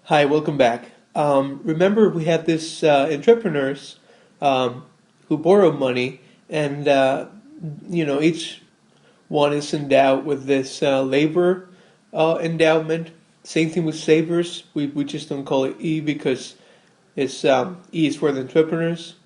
Hi, welcome back. Remember, we had this entrepreneurs who borrow money, and each one is endowed with this labor endowment. Same thing with savers. We just don't call it E because it's E is for the entrepreneurs,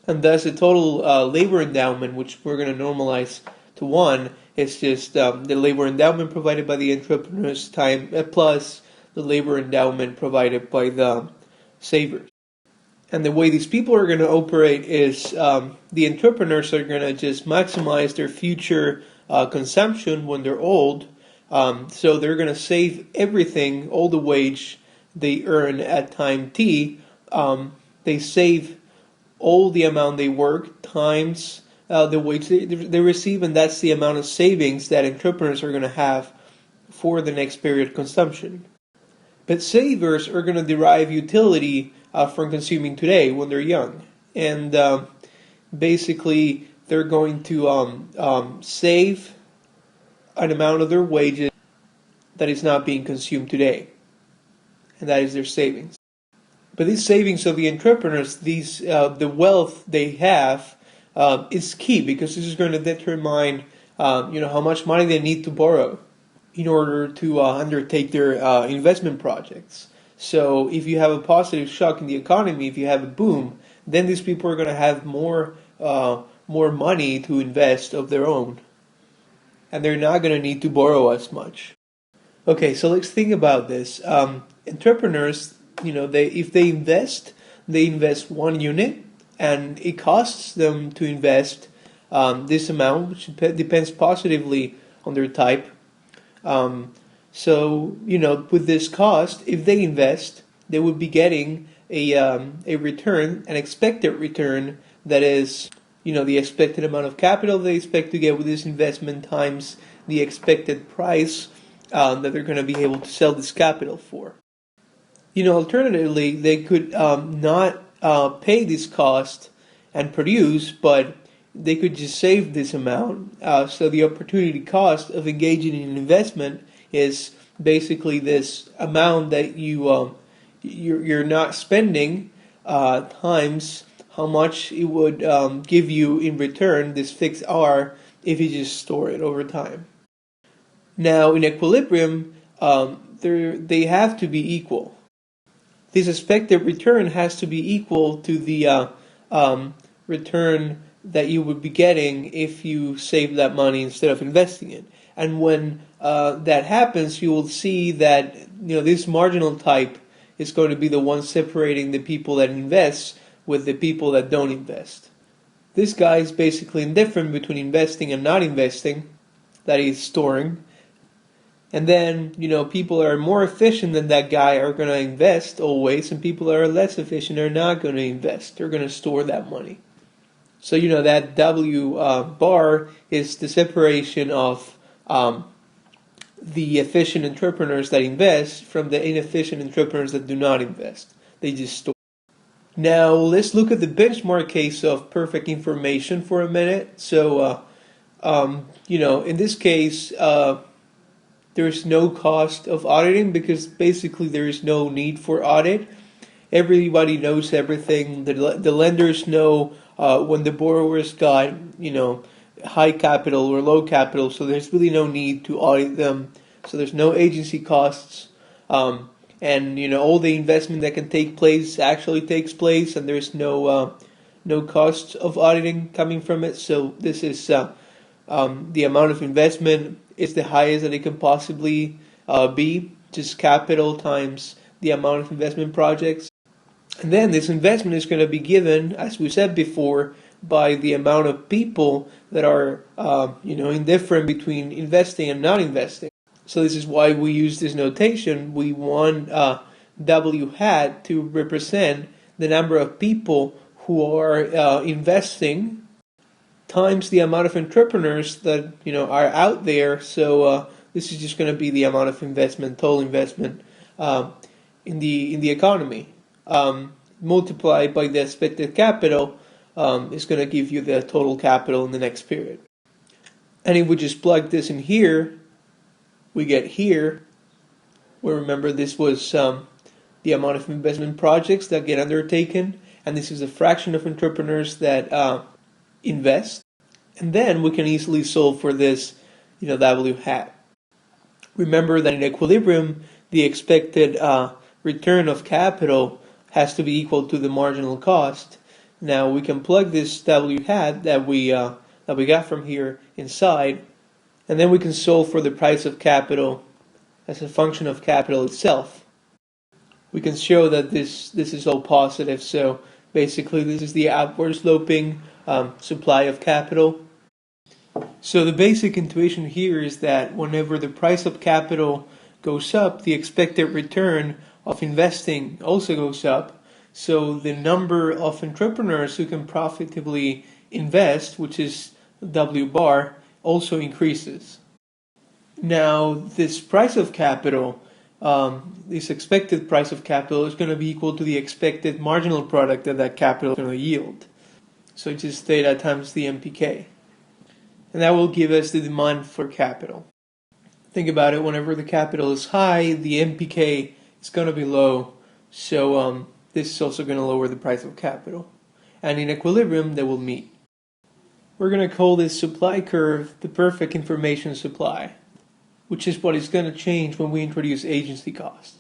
and thus the total labor endowment, which we're going to normalize to one, is just the labor endowment provided by the entrepreneurs time plus the labor endowment provided by the savers. And the way these people are going to operate is the entrepreneurs are going to just maximize their future consumption when they're old. So they're going to save everything, all the wage they earn at time T. They save all the amount they work times the wage they receive, and that's the amount of savings that entrepreneurs are going to have for the next period of consumption. But savers are going to derive utility from consuming today when they're young. And basically, they're going to save an amount of their wages that is not being consumed today. And that is their savings. But these savings of the entrepreneurs, the wealth they have, is key because this is going to determine how much money they need to borrow in order to undertake their investment projects. So if you have a positive shock in the economy, if you have a boom, then these people are going to have more money to invest of their own, and they're not going to need to borrow as much. Okay, so let's think about this. Entrepreneurs, if they invest one unit, and it costs them to invest this amount, which depends positively on their type. With this cost, if they invest, they would be getting a return, an expected return that is, the expected amount of capital they expect to get with this investment times the expected price that they're going to be able to sell this capital for. Alternatively, they could not pay this cost and produce, but they could just save this amount. So the opportunity cost of engaging in an investment is basically this amount that you're not spending times how much it would give you in return, this fixed R, if you just store it over time. Now, in equilibrium, they have to be equal. This expected return has to be equal to the return that you would be getting if you save that money instead of investing it. And when that happens, you will see that this marginal type is going to be the one separating the people that invest with the people that don't invest. This guy is basically indifferent between investing and not investing, that is storing. And then, people that are more efficient than that guy are going to invest always, and people that are less efficient are not going to invest. They're going to store that money. So, that W bar is the separation of the efficient entrepreneurs that invest from the inefficient entrepreneurs that do not invest. They just store. Now, let's look at the benchmark case of perfect information for a minute. So, in this case, there's no cost of auditing because basically there is no need for audit. Everybody knows everything. The lenders know when the borrowers got, high capital or low capital, so there's really no need to audit them. So there's no agency costs. And all the investment that can take place actually takes place, and there's no costs of auditing coming from it. So this is the amount of investment is the highest that it can possibly be, just capital times the amount of investment projects. And then this investment is going to be given, as we said before, by the amount of people that are, indifferent between investing and not investing. So this is why we use this notation. We want W hat to represent the number of people who are investing times the amount of entrepreneurs that are out there. So this is just going to be the amount of investment, total investment in the economy, multiplied by the expected capital is going to give you the total capital in the next period. And if we just plug this in here, we get here. Where remember this was the amount of investment projects that get undertaken, and this is a fraction of entrepreneurs that invest. And then we can easily solve for this, W hat. Remember that in equilibrium, the expected return of capital has to be equal to the marginal cost. Now we can plug this W hat that we got from here inside, and then we can solve for the price of capital as a function of capital itself. We can show that this is all positive, so basically this is the upward sloping supply of capital. So the basic intuition here is that whenever the price of capital goes up, the expected return of investing also goes up. So the number of entrepreneurs who can profitably invest, which is W bar, also increases. Now, this price of capital, this expected price of capital is going to be equal to the expected marginal product that capital is going to yield. So just theta times the MPK. And that will give us the demand for capital. Think about it, whenever the capital is high, the MPK is going to be low. So this is also going to lower the price of capital. And in equilibrium, they will meet. We're going to call this supply curve the perfect information supply, which is what is going to change when we introduce agency cost.